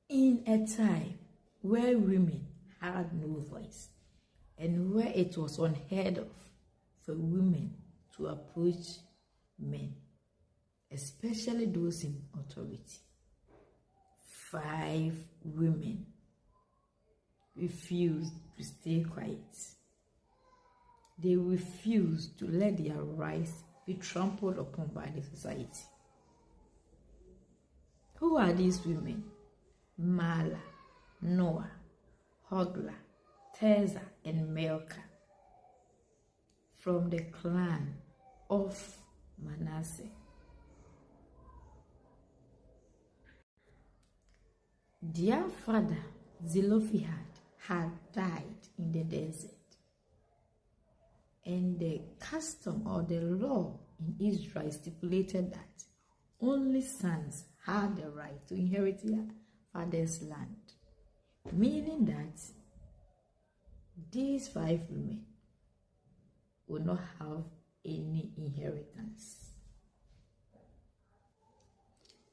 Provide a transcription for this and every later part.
In a time where women had no voice and where it was unheard of for women to approach men, especially those in authority, 5 women refused to stay quiet. They refused to let their rights be trampled upon by the society. Who are these women? Mahlah, Noah, Hoglah, Tirzah, and Milcah, from the clan of Manasseh. Their father Zelophehad had died in the desert, and the custom or the law in Israel stipulated that only sons had the right to inherit their father's land, meaning that these 5 women would not have any inheritance.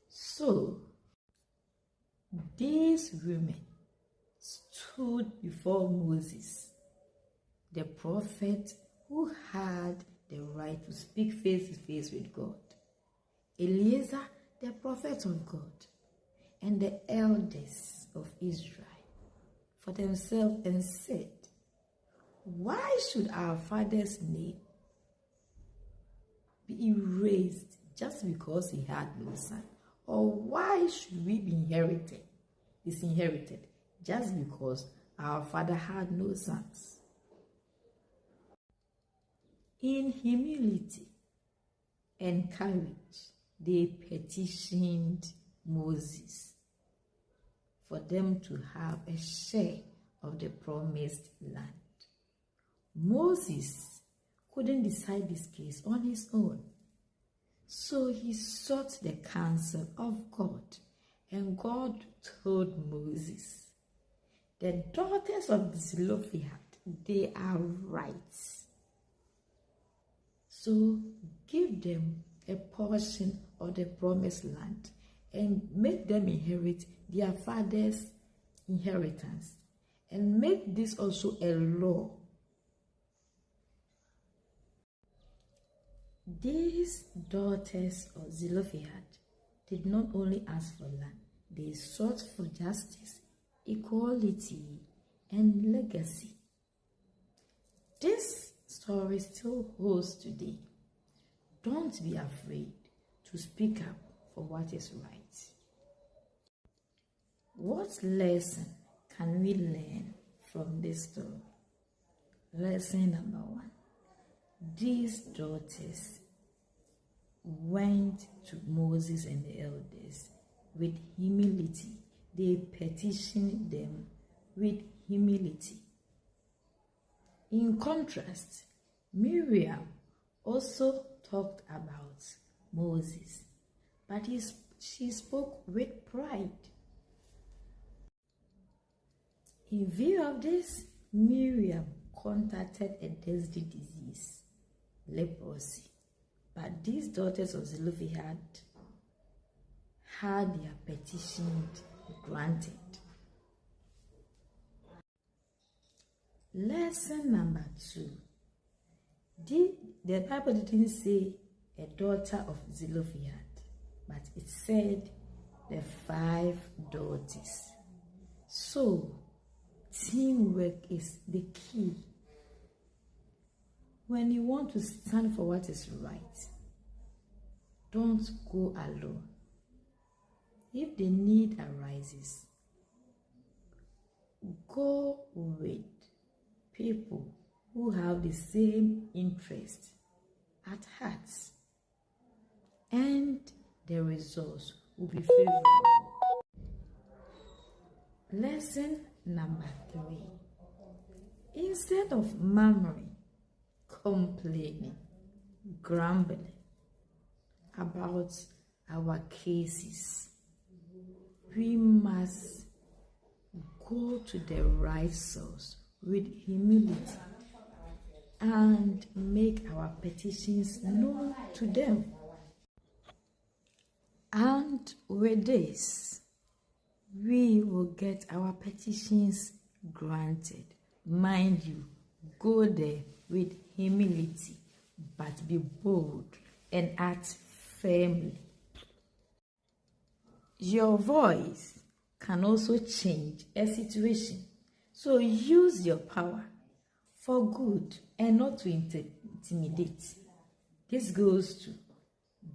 So these women stood before Moses, the prophet who had the right to speak face to face with God, Eliezer, the prophet of God, and the elders of Israel for themselves, and said, why should our father's name be erased just because he had no son? Or why should we be disinherited just because our father had no sons? In humility and courage, they petitioned Moses for them to have a share of the promised land. Moses couldn't decide this case on his own, so he sought the counsel of God, and God told Moses, the daughters of Zelophehad, they are right, so give them a portion of the promised land and make them inherit their father's inheritance, and make this also a law. These daughters of Zelophehad did not only ask for land, they sought for justice, equality, and legacy. This story still holds today. Don't be afraid to speak up for what is right. What lesson can we learn from this story? Lesson number 1. These daughters went to Moses and the elders with humility. They petitioned them with humility. In contrast, Miriam also talked about Moses, but she spoke with pride. In view of this, Miriam contracted a deadly disease, leprosy, but these daughters of Zelophehad had their petition granted. Lesson number 2. The Bible didn't say a daughter of Zelophehad, but it said the 5 daughters. So teamwork is the key. When you want to stand for what is right, don't go alone. If the need arises, go with people who have the same interest at heart, and the results will be favorable. Lesson number 3. Instead of murmuring, complaining, grumbling about our cases, we must go to the right source with humility and make our petitions known to them. And with this, we will get our petitions granted. Mind you, go there with humility, but be bold and act firmly. Your voice can also change a situation, so use your power for good and not to intimidate. This goes to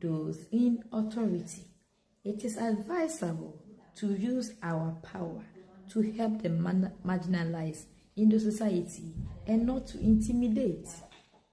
those in authority. It is advisable to use our power to help the marginalized in the society and not to intimidate.